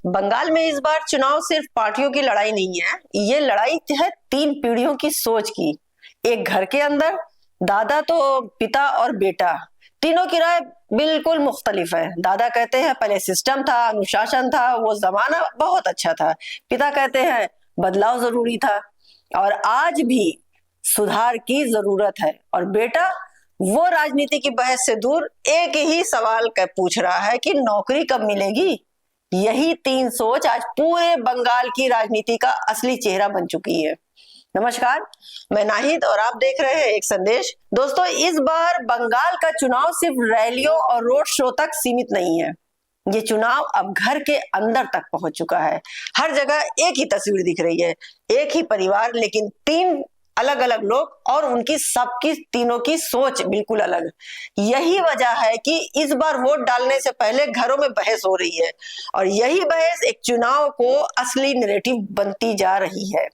बंगाल में इस बार चुनाव सिर्फ पार्टियों की लड़ाई नहीं है, ये लड़ाई है तीन पीढ़ियों की सोच की। एक घर के अंदर दादा तो पिता और बेटा, तीनों की राय बिल्कुल मुख्तलिफ है। दादा कहते हैं पहले सिस्टम था, अनुशासन था, वो जमाना बहुत अच्छा था। पिता कहते हैं बदलाव जरूरी था और आज भी सुधार की जरूरत है। और बेटा वो राजनीति की बहस से दूर एक ही सवाल पूछ रहा है कि नौकरी कब मिलेगी। यही तीन सोच आज पूरे बंगाल की राजनीति का असली चेहरा बन चुकी है। नमस्कार, मैं नाहिद और आप देख रहे हैं एक संदेश। दोस्तों, इस बार बंगाल का चुनाव सिर्फ रैलियों और रोड शो तक सीमित नहीं है। ये चुनाव अब घर के अंदर तक पहुंच चुका है। हर जगह एक ही तस्वीर दिख रही है, एक ही परिवार, लेकिन तीन अलग अलग लोग और उनकी सबकी तीनों की सोच बिल्कुल अलग। यही वजह है कि इस बार वोट डालने से पहले घरों में बहस हो रही है और यही बहस एक चुनाव को असली नैरेटिव बनती जा रही है।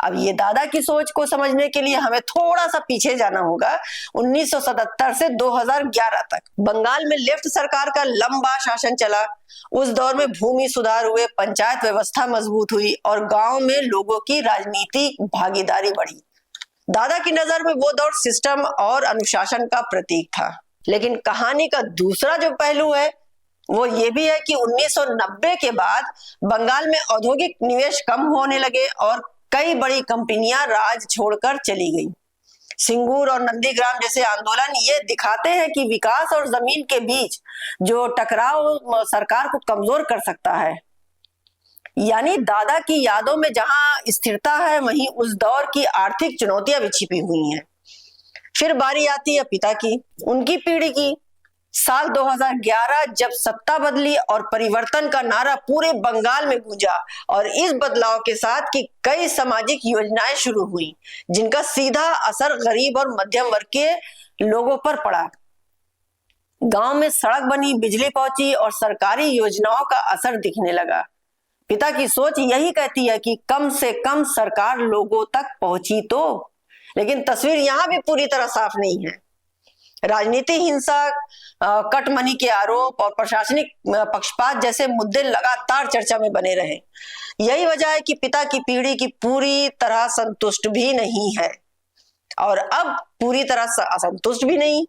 अब ये दादा की सोच को समझने के लिए हमें थोड़ा सा पीछे जाना होगा। 1977 से 2011 तक बंगाल में लेफ्ट सरकार का लंबा शासन चला। उस दौर में भूमि सुधार हुए, पंचायत व्यवस्था मजबूत हुई और गांव में लोगों की राजनीतिक भागीदारी बढ़ी। दादा की नजर में वो दौर सिस्टम और अनुशासन का प्रतीक था। लेकिन कहानी का दूसरा जो पहलू है वो ये भी है कि 1990 के बाद बंगाल में औद्योगिक निवेश कम होने लगे और कई बड़ी कंपनियां राज छोड़कर चली गई। सिंगूर और नंदीग्राम जैसे आंदोलन ये दिखाते हैं कि विकास और जमीन के बीच जो टकराव सरकार को कमजोर कर सकता है। यानी दादा की यादों में जहां स्थिरता है, वहीं उस दौर की आर्थिक चुनौतियां भी छिपी हुई हैं। फिर बारी आती है पिता की, उनकी पीढ़ी की। साल 2011 जब सत्ता बदली और परिवर्तन का नारा पूरे बंगाल में गूंजा और इस बदलाव के साथ कि कई सामाजिक योजनाएं शुरू हुई जिनका सीधा असर गरीब और मध्यम वर्ग के लोगों पर पड़ा। गांव में सड़क बनी, बिजली पहुंची और सरकारी योजनाओं का असर दिखने लगा। पिता की सोच यही कहती है कि कम से कम सरकार लोगों तक पहुंची तो, लेकिन तस्वीर यहां भी पूरी तरह साफ नहीं है। राजनीति, हिंसा, कट मनी के आरोप और प्रशासनिक पक्षपात जैसे मुद्दे लगातार चर्चा में बने रहे। यही वजह है कि पिता की पीढ़ी की पूरी तरह संतुष्ट भी नहीं है और अब पूरी तरह असंतुष्ट भी नहीं।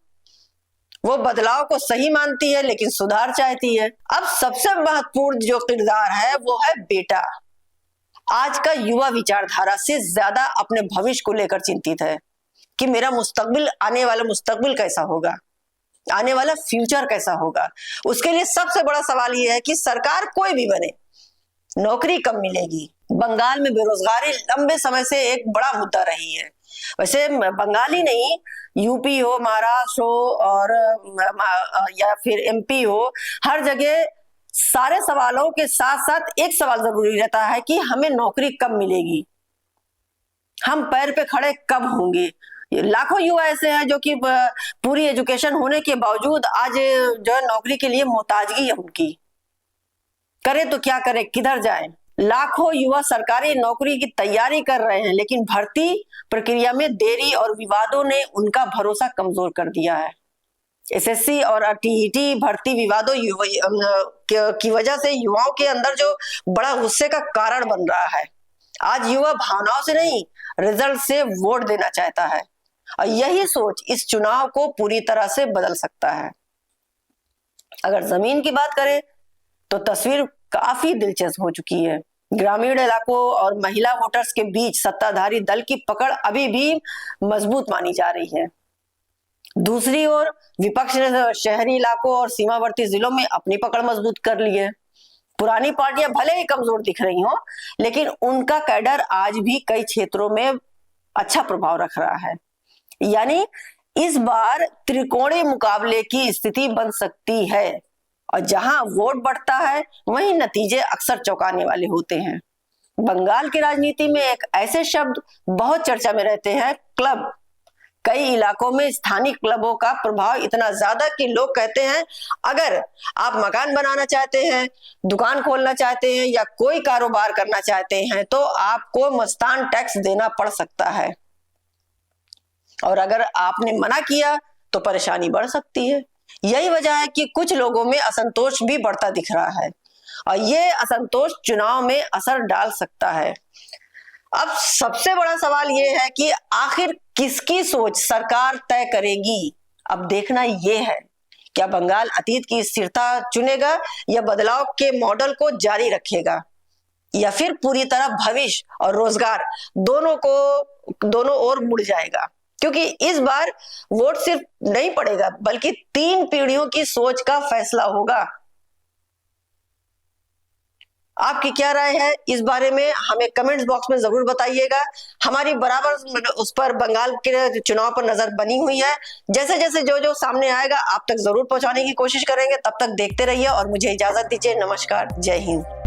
वो बदलाव को सही मानती है लेकिन सुधार चाहती है। अब सबसे महत्वपूर्ण जो किरदार है वो है बेटा। आज का युवा विचारधारा से ज्यादा अपने भविष्य को लेकर चिंतित है कि मेरा मुस्तकबिल, आने वाला मुस्तकबिल कैसा होगा, आने वाला फ्यूचर कैसा होगा। उसके लिए सबसे बड़ा सवाल यह है कि सरकार कोई भी बने, नौकरी कब मिलेगी। बंगाल में बेरोजगारी लंबे समय से एक बड़ा मुद्दा रही है। वैसे बंगाल ही नहीं, यूपी हो, महाराष्ट्र हो और या फिर एमपी हो, हर जगह सारे सवालों के साथ साथ एक सवाल जरूरी रहता है कि हमें नौकरी कब मिलेगी, हम पैर पे खड़े कब होंगे। लाखों युवा ऐसे हैं जो कि पूरी एजुकेशन होने के बावजूद आज जो है नौकरी के लिए मोहताजगी है उनकी। करे तो क्या करे, किधर जाए। लाखों युवा सरकारी नौकरी की तैयारी कर रहे हैं लेकिन भर्ती प्रक्रिया में देरी और विवादों ने उनका भरोसा कमजोर कर दिया है। एसएससी और टीईटी भर्ती विवादों की वजह से युवाओं के अंदर जो बड़ा गुस्से का कारण बन रहा है। आज युवा भावनाओं से नहीं, रिजल्ट से वोट देना चाहता है और यही सोच इस चुनाव को पूरी तरह से बदल सकता है। अगर जमीन की बात करें तो तस्वीर काफी दिलचस्प हो चुकी है। ग्रामीण इलाकों और महिला वोटर्स के बीच सत्ताधारी दल की पकड़ अभी भी मजबूत मानी जा रही है। दूसरी ओर विपक्ष ने शहरी इलाकों और सीमावर्ती जिलों में अपनी पकड़ मजबूत कर ली है। पुरानी पार्टियां भले ही कमजोर दिख रही हो, लेकिन उनका कैडर आज भी कई क्षेत्रों में अच्छा प्रभाव रख रहा है। यानी इस बार त्रिकोणीय मुकाबले की स्थिति बन सकती है और जहां वोट बढ़ता है वहीं नतीजे अक्सर चौंकाने वाले होते हैं। बंगाल की राजनीति में एक ऐसे शब्द बहुत चर्चा में रहते हैं, क्लब। कई इलाकों में स्थानीय क्लबों का प्रभाव इतना ज्यादा कि लोग कहते हैं अगर आप मकान बनाना चाहते हैं, दुकान खोलना चाहते हैं या कोई कारोबार करना चाहते हैं तो आपको मस्तान टैक्स देना पड़ सकता है और अगर आपने मना किया तो परेशानी बढ़ सकती है। यही वजह है कि कुछ लोगों में असंतोष भी बढ़ता दिख रहा है और ये असंतोष चुनाव में असर डाल सकता है। अब सबसे बड़ा सवाल ये है कि आखिर किसकी सोच सरकार तय करेगी। अब देखना ये है, क्या बंगाल अतीत की स्थिरता चुनेगा या बदलाव के मॉडल को जारी रखेगा, या फिर पूरी तरह भविष्य और रोजगार दोनों ओर मुड़ जाएगा। क्योंकि इस बार वोट सिर्फ नहीं पड़ेगा, बल्कि 3 पीढ़ियों की सोच का फैसला होगा। आपकी क्या राय है इस बारे में, हमें कमेंट्स बॉक्स में जरूर बताइएगा। हमारी बराबर उस पर बंगाल के चुनाव पर नजर बनी हुई है। जैसे जैसे जो सामने आएगा आप तक जरूर पहुंचाने की कोशिश करेंगे। तब तक देखते रहिए और मुझे इजाजत दीजिए। नमस्कार, जय हिंद।